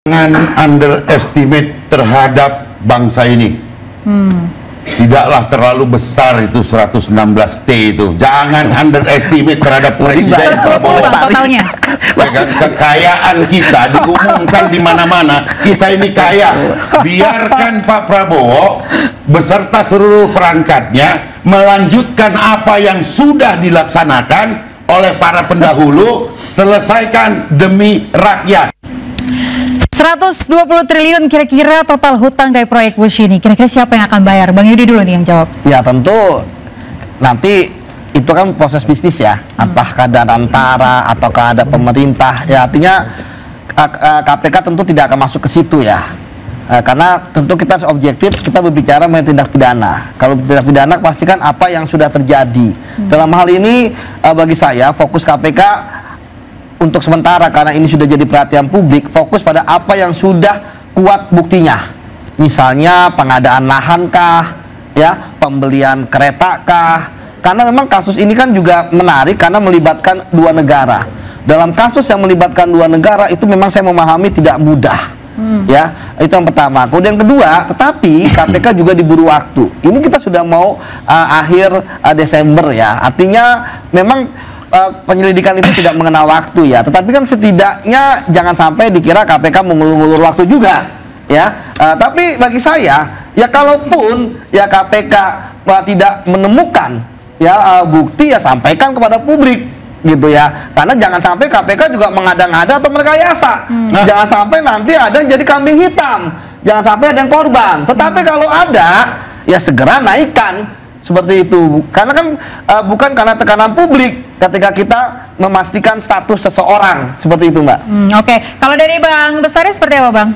Jangan underestimate terhadap bangsa ini. Tidaklah terlalu besar itu 116T itu. Jangan underestimate terhadap Presiden Prabowo. Totalnya. Kekayaan kita diumumkan di mana-mana. Kita ini kaya. Biarkan Pak Prabowo beserta seluruh perangkatnya melanjutkan apa yang sudah dilaksanakan oleh para pendahulu. Selesaikan demi rakyat. 120 triliun kira-kira total hutang dari proyek WUSH ini. Kira-kira siapa yang akan bayar? Bang Yudi dulu nih yang jawab. Ya tentu nanti itu kan proses bisnis ya. Apakah ada antara ataukah ada pemerintah. Ya artinya KPK tentu tidak akan masuk ke situ ya. Karena tentu kita objektif, kita berbicara mengenai tindak pidana. Kalau tindak pidana pastikan apa yang sudah terjadi. Dalam hal ini bagi saya fokus KPK untuk sementara karena ini sudah jadi perhatian publik, fokus pada apa yang sudah kuat buktinya. Misalnya pengadaan lahan kah, ya, pembelian kereta kah. Karena memang kasus ini kan juga menarik karena melibatkan dua negara. Dalam kasus yang melibatkan dua negara itu memang saya memahami tidak mudah. Ya, itu yang pertama. Kemudian kedua, tetapi KPK juga diburu waktu. Ini kita sudah mau akhir Desember ya. Artinya memang penyelidikan itu tidak mengenal waktu ya, tetapi kan setidaknya jangan sampai dikira KPK mengulur-ulur waktu juga ya. Tapi bagi saya ya kalaupun ya KPK tidak menemukan ya bukti ya sampaikan kepada publik gitu ya, karena jangan sampai KPK juga mengada-ngada atau merekayasa. Jangan sampai nanti ada yang jadi kambing hitam, jangan sampai ada yang korban. Tetapi kalau ada ya segera naikkan seperti itu, karena kan bukan karena tekanan publik ketika kita memastikan status seseorang seperti itu, Mbak. Oke. Kalau dari Bang Bestari seperti apa, Bang?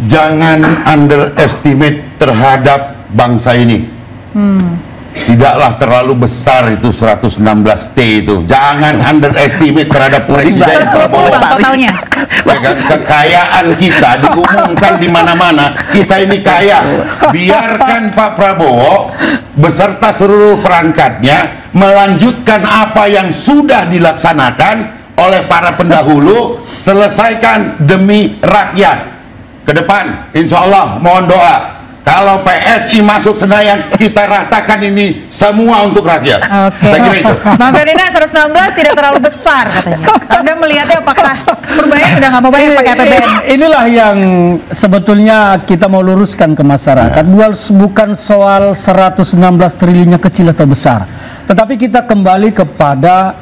Jangan underestimate terhadap bangsa ini. Tidaklah terlalu besar itu 116T itu. Jangan underestimate terhadap Presiden Prabowo. Totalnya. Kekayaan kita diumumkan di mana-mana. Kita ini kaya. Biarkan Pak Prabowo beserta seluruh perangkatnya melanjutkan apa yang sudah dilaksanakan oleh para pendahulu. Selesaikan demi rakyat. Ke depan, insya Allah mohon doa. Kalau PSI masuk Senayan, kita ratakan ini semua untuk rakyat. Oke. Saya kira itu. Bang Ferdinand, 116 tidak terlalu besar katanya. Anda melihatnya apakah Purbaya sudah nggak mau bayar pakai APBN? Inilah yang sebetulnya kita mau luruskan ke masyarakat. Bukan soal 116 triliunnya kecil atau besar, tetapi kita kembali kepada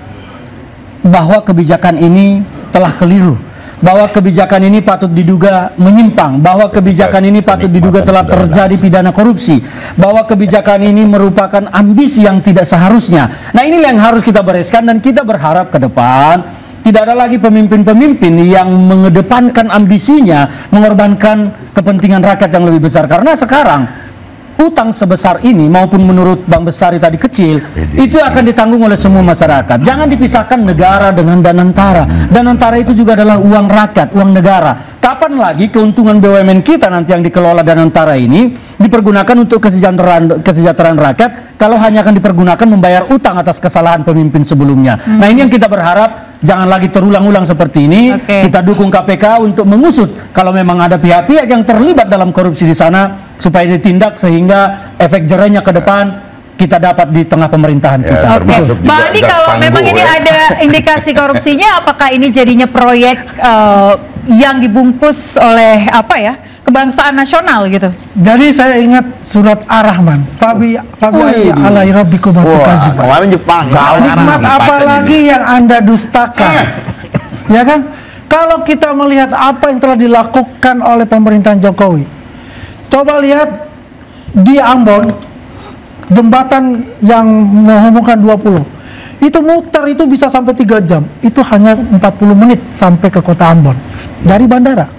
bahwa kebijakan ini telah keliru, bahwa kebijakan ini patut diduga menyimpang, bahwa kebijakan ini patut diduga telah terjadi pidana korupsi, bahwa kebijakan ini merupakan ambisi yang tidak seharusnya. Nah, inilah yang harus kita bereskan, dan kita berharap ke depan tidak ada lagi pemimpin-pemimpin yang mengedepankan ambisinya, mengorbankan kepentingan rakyat yang lebih besar. Karena sekarang utang sebesar ini, maupun menurut Bang Bestari tadi kecil, itu akan ditanggung oleh semua masyarakat. Jangan dipisahkan negara dengan Danantara. Danantara itu juga adalah uang rakyat, uang negara. Kapan lagi keuntungan BUMN kita nanti yang dikelola Danantara ini dipergunakan untuk kesejahteraan rakyat, kalau hanya akan dipergunakan membayar utang atas kesalahan pemimpin sebelumnya. Nah, ini yang kita berharap jangan lagi terulang-ulang seperti ini. Kita dukung KPK untuk mengusut kalau memang ada pihak-pihak yang terlibat dalam korupsi di sana, supaya ditindak sehingga efek jerahnya ke depan kita dapat di tengah pemerintahan kita. Bang Andi, kalau memang ini ada indikasi korupsinya, apakah ini jadinya proyek yang dibungkus oleh apa ya, kebangsaan nasional gitu? Jadi saya ingat surat Ar-Rahman, Fabi alai rabbikum atukazib. Kemarin Jepang. Nikmat apalagi yang Anda dustakan. Ya kan? Kalau kita melihat apa yang telah dilakukan oleh pemerintahan Jokowi, coba lihat di Ambon, jembatan yang menghubungkan 20, itu muter itu bisa sampai 3 jam. Itu hanya 40 menit sampai ke kota Ambon dari bandara.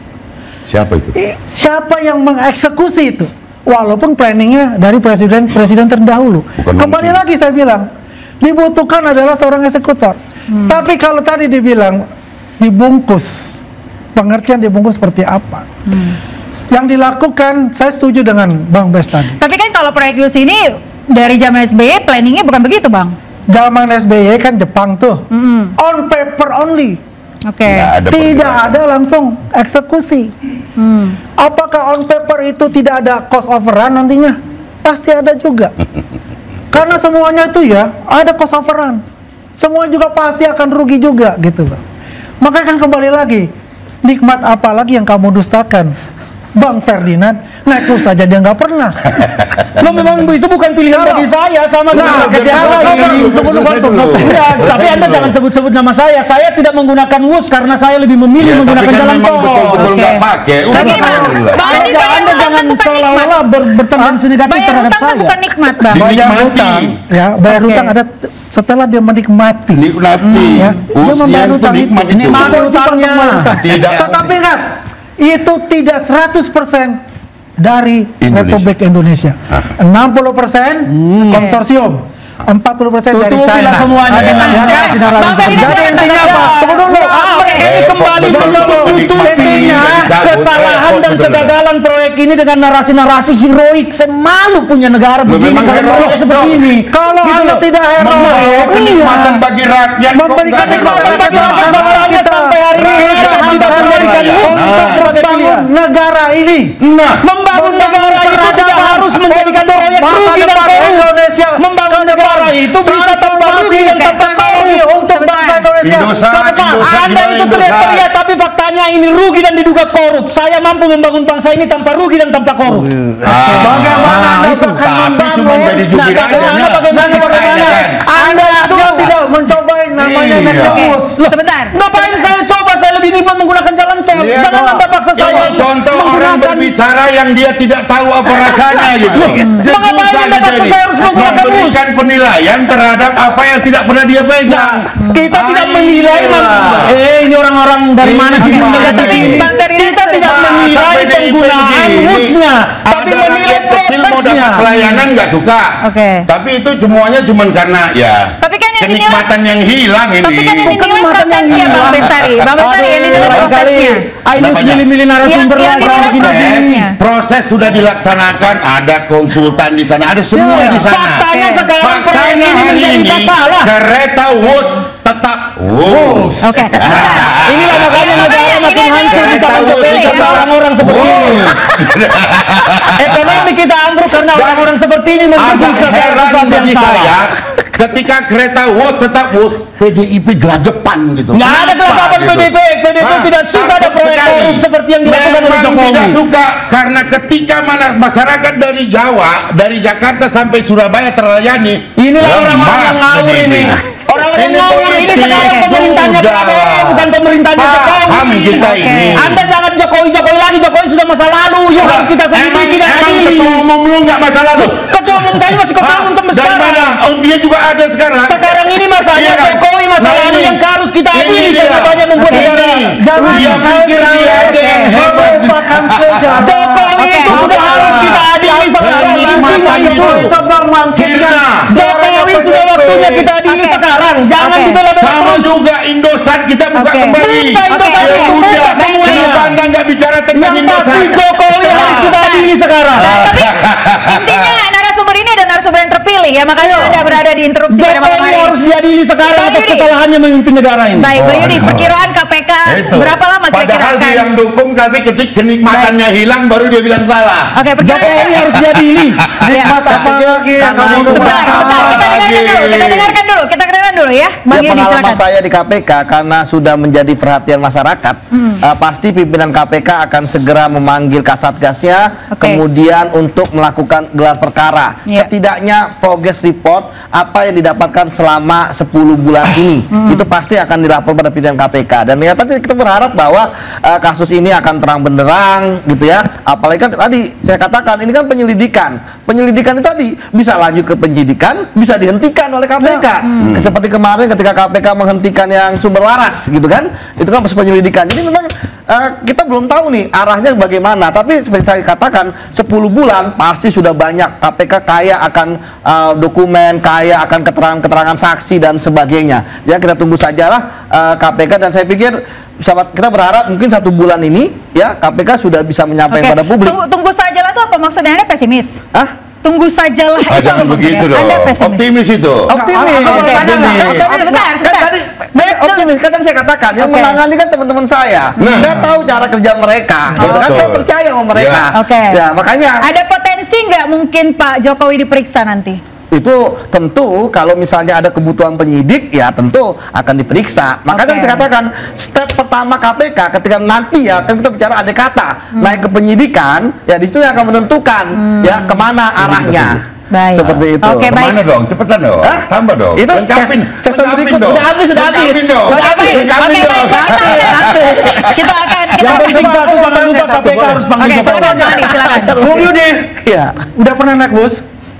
Siapa itu? Siapa yang mengeksekusi itu? Walaupun planningnya dari presiden terdahulu. Kembali lagi saya bilang, dibutuhkan adalah seorang eksekutor. Tapi kalau tadi dibilang dibungkus, pengertian dibungkus seperti apa? Yang dilakukan, saya setuju dengan Bang Bes tadi. Tapi kan kalau proyek WUSH ini dari zaman SBY planningnya bukan begitu, Bang? Zaman SBY kan Jepang tuh, on paper only. Oke. Tidak ada langsung eksekusi. Apakah on paper itu tidak ada cost of run nantinya? Pasti ada juga. Karena semuanya itu ya ada cost of run. Semua juga pasti akan rugi juga gitu loh. Makanya kan kembali lagi, nikmat apa lagi yang kamu dustakan? Bang Ferdinand naik bus saja dia nggak pernah. Lo memang itu bukan pilihan bagi saya, sama dengan tapi Anda jangan sebut-sebut nama saya. Saya tidak menggunakan WUS karena saya lebih memilih menggunakan jalan tol. Betul-betul nggak pakai. Anda jangan seolah-olah bertendensi negatif terhadap saya. Bayar hutang kan bukan nikmat, Bang. Bayar hutang, ya bayar hutang ada setelah dia menikmati. Ya, dia membayar hutang itu. Nikmati hutangnya. Tetapi ingat, itu tidak 100% dari Republik Indonesia. 60% konsorsium, 40% dari China. Semuanya dengan jadi intinya apa? Tunggu dulu. Ini kembali menutupi kesalahan dan kegagalan proyek ini dengan narasi-narasi heroik. Semalu punya negara begini kalau seperti ini. Kalau Anda tidak heroik, kenikmatan bagi rakyat, memberikan nikmatan bagi rakyat sampai hari ini kita memberikan membangun negara ini. Membangun negara itu tidak harus menjadikan proyek rugi dan Indonesia. Membangun negara itu bisa tanpa rugi dan tanpa korup untuk bangsa Indonesia. Anda itu teriak-teriak, tapi faktanya ini rugi dan diduga korup. Saya mampu membangun bangsa ini tanpa rugi dan tanpa korup. Bagaimana Anda akan membangun? Cuma jadi jubir aja. Anda tidak mencoba namanya nekebus. Sebentar. Ngapain saya coba? Saya lebih nikmat menggunakan jalan tol. Jangan Anda paksa saya. Contoh orang berbicara yang dia tidak tahu apa rasanya gitu. Ngapain Anda paksa saya harus menggunakan bus? Memberikan penilaian terhadap apa yang tidak pernah dia pegang. Kita tidak menilai, ini orang-orang dari mana sih? Kita tidak menilai penggunaan busnya, tapi menilai prosesnya. Pelayanan nggak suka. Tapi itu semuanya cuma karena ya. Tapi kan yang kenikmatan yang hilang ini. Tapi kan yang dinilai prosesnya, Bang Bestari. Bang Bestari yang dinilai prosesnya. Ini milih-milih narasumber prosesnya. Proses sudah dilaksanakan, ada konsultan di sana, ada semua di sana. Faktanya sekarang proyek ini menjadi salah. Kereta WUS tetap WUS. Oke. Inilah makanya negara makin hancur di tangan orang-orang seperti ini. Ekonomi kita ambruk karena orang-orang seperti ini meskipun heran bagi saya ketika kereta WUS tetap WUS, PDIP gelagapan gitu. Nggak ada gelagapan PDIP. PDIP tidak suka ada proyek korup seperti yang dilakukan oleh Jokowi. Tidak suka karena ketika masyarakat dari Jawa, dari Jakarta sampai Surabaya terlayani. Inilah orang-orang yang ngawur ini. Orang-orang ngawur ini sekarang pemerintahnya Prabowo, bukan pemerintahnya Jokowi. Paham kita ini. Anda jangan Jokowi lagi. Jokowi sudah masa lalu. Yang harus kita selidiki dan adili. Ketua umum lu nggak masa lalu? Ketua umum kami masih ketua umum sampai sekarang. Oh, dia juga ada sekarang. Sekarang ini masanya Jokowi masa lalu yang harus kita adili karena banyak membuat negara. Dia pikir dia aja yang hebat. Jokowi itu sudah harus kita adili sekarang. Jokowi sudah waktunya kita adili sekarang. Jangan dibela-bela sama terus. juga Indosat kita buka kembali. Sudah kenapa Anda nggak bicara tentang Indosat? Jokowi harus kita adili sekarang. Tapi intinya narasumber ini ada narasumber yang terpilih ya, makanya Anda berada di interupsi pada malam hari. Jokowi harus diadili sekarang atas kesalahannya memimpin negara ini. Baik, Mbak Yudi, perkiraan KPK berapa lama kira-kira Padahal dia yang dukung, tapi ketika kenikmatannya hilang baru dia bilang salah. Oke, Jokowi harus diadili. Nikmat apa lagi yang kamu Sebentar, kita dengarkan dulu ya. Bang Yudi, pengalaman silakan. saya di KPK karena sudah menjadi perhatian masyarakat, pasti pimpinan KPK akan segera memanggil Kasatgasnya, kemudian untuk melakukan gelar perkara. Setidaknya progress report apa yang didapatkan selama 10 bulan ini itu pasti akan dilapor pada pimpinan KPK. Dan ternyata kita berharap bahwa kasus ini akan terang benderang gitu ya. Apalagi kan tadi saya katakan ini kan penyelidikan. Penyelidikan itu tadi bisa lanjut ke penyidikan, bisa dihentikan oleh KPK. Seperti kemarin ketika KPK menghentikan yang sumber waras gitu kan, itu kan proses penyelidikan. Jadi memang kita belum tahu nih arahnya bagaimana, tapi seperti saya katakan 10 bulan pasti sudah banyak. KPK kaya akan dokumen, kaya akan keterangan-keterangan saksi dan sebagainya. Ya kita tunggu sajalah KPK, dan saya pikir sahabat kita berharap mungkin 1 bulan ini ya KPK sudah bisa menyampaikan pada publik. Tunggu sajalah itu apa maksudnya? Anda pesimis? tunggu sajalah. Itu Jangan apa maksudnya? begitu dong. Anda pesimis. Optimis itu. Optimis. Oke. Sebentar. Optimis. Kan tadi saya katakan yang menangani kan teman-teman saya. Saya tahu cara kerja mereka. Gitu kan, saya percaya sama mereka. Oke. Ya, makanya ada potensi nggak mungkin Pak Jokowi diperiksa nanti? itu tentu kalau misalnya ada kebutuhan penyidik ya tentu akan diperiksa. Makanya saya katakan step pertama KPK ketika nanti ya kan kita bicara andai kata naik ke penyidikan ya di situ yang akan menentukan ya kemana arahnya. Baik. Seperti itu. Oke, baik. Kemana dong? Cepetan dong. Tambah dong. Itu Lengkapin. sesi berikut dong. sudah habis. Lengkapin dong. Oke, Lengkapin baik. dong. Kita akan Yang penting satu, jangan lupa KPK harus panggil Oke, Jokowi. silakan Bang Andi, silakan. Bung Yudi, Iya, udah pernah naik bus?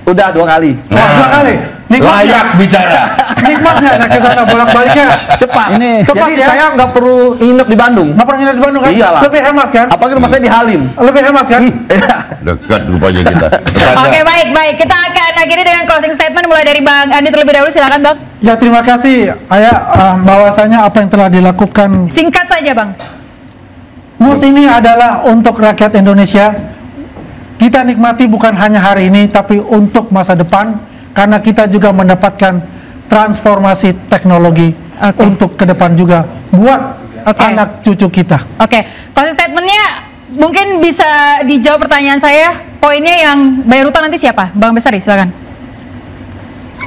udah 2 kali. Wah, 2 kali. Layak bicara. Nikmat nggak naik ke sana bolak-baliknya? Cepat. Ini- Cepat Jadi ya? saya nggak perlu nginep di Bandung. Nggak pernah nginep di Bandung kan? Iyalah. Lebih hemat kan? Apalagi rumah saya di Halim. Lebih hemat kan? Dekat rupanya kita. Oke, baik. Kita akan akhiri dengan closing statement mulai dari Bang Andi terlebih dahulu, silakan Bang. Ya terima kasih Ayah, bahwasanya apa yang telah dilakukan Singkat saja Bang. MUS ini adalah untuk rakyat Indonesia. Kita nikmati bukan hanya hari ini tapi untuk masa depan karena kita juga mendapatkan transformasi teknologi untuk ke depan juga buat anak cucu kita. Oke, closing statementnya mungkin bisa dijawab pertanyaan saya. Poinnya yang bayar utang nanti siapa? Bang Bestari, silakan.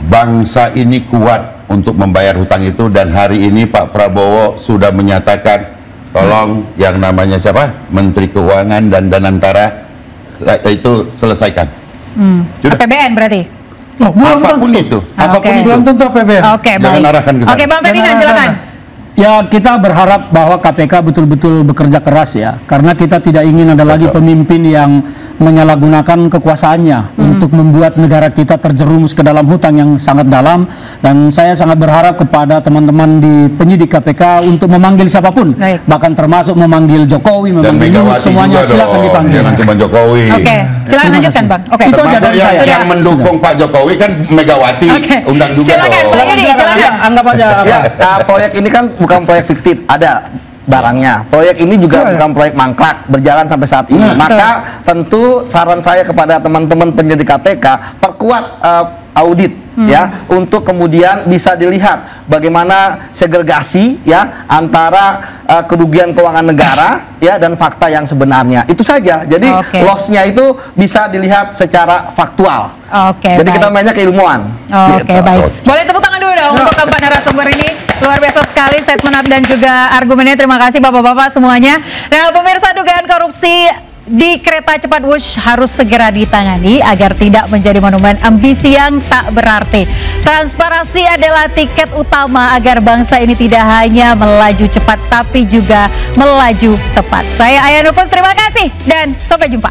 Bangsa ini kuat untuk membayar hutang itu dan hari ini Pak Prabowo sudah menyatakan tolong yang namanya siapa? Menteri Keuangan dan Danantara itu selesaikan. Sudah. APBN berarti. Loh, belum Apapun tentu. itu, apapun itu. Belum tentu APBN. Oke, Jangan baik. arahkan ke sana. Oke, Bang Ferdinand, silakan. Ya, kita berharap bahwa KPK betul-betul bekerja keras ya, karena kita tidak ingin ada lagi pemimpin yang menyalahgunakan kekuasaannya untuk membuat negara kita terjerumus ke dalam hutang yang sangat dalam. Dan saya sangat berharap kepada teman-teman di penyidik KPK untuk memanggil siapapun, Baik. bahkan termasuk memanggil Jokowi, Dan memanggil Luhut, Megawati semuanya juga silakan dong, dipanggil. jangan cuma Jokowi. Oke, silakan Terima lanjutkan kasih. Bang. Oke. Itu aja Termasuk dari saya. yang mendukung Pak Jokowi kan Megawati, Oke. undang juga Silakan, dong. Bang Yudi, silakan. Ya, anggap aja apa? Ya, proyek ini kan bukan proyek fiktif, ada barangnya. Proyek ini juga bukan proyek mangkrak, berjalan sampai saat ini. Maka tentu saran saya kepada teman-teman penyidik KPK, perkuat audit ya, untuk kemudian bisa dilihat bagaimana segregasi ya antara kerugian keuangan negara ya dan fakta yang sebenarnya. Itu saja. Jadi Oke. loss-nya itu bisa dilihat secara faktual. Oke, Jadi kita baik. mainnya keilmuan. Oke, Gitu. baik. Boleh tepuk tangan dulu dong untuk keempat narasumber ini. Luar biasa sekali statement dan juga argumennya. Terima kasih Bapak-bapak semuanya. Nah, pemirsa, dugaan korupsi di kereta cepat Wush harus segera ditangani agar tidak menjadi monumen ambisi yang tak berarti. Transparansi adalah tiket utama agar bangsa ini tidak hanya melaju cepat tapi juga melaju tepat. Saya Ayah Nufus, terima kasih dan sampai jumpa.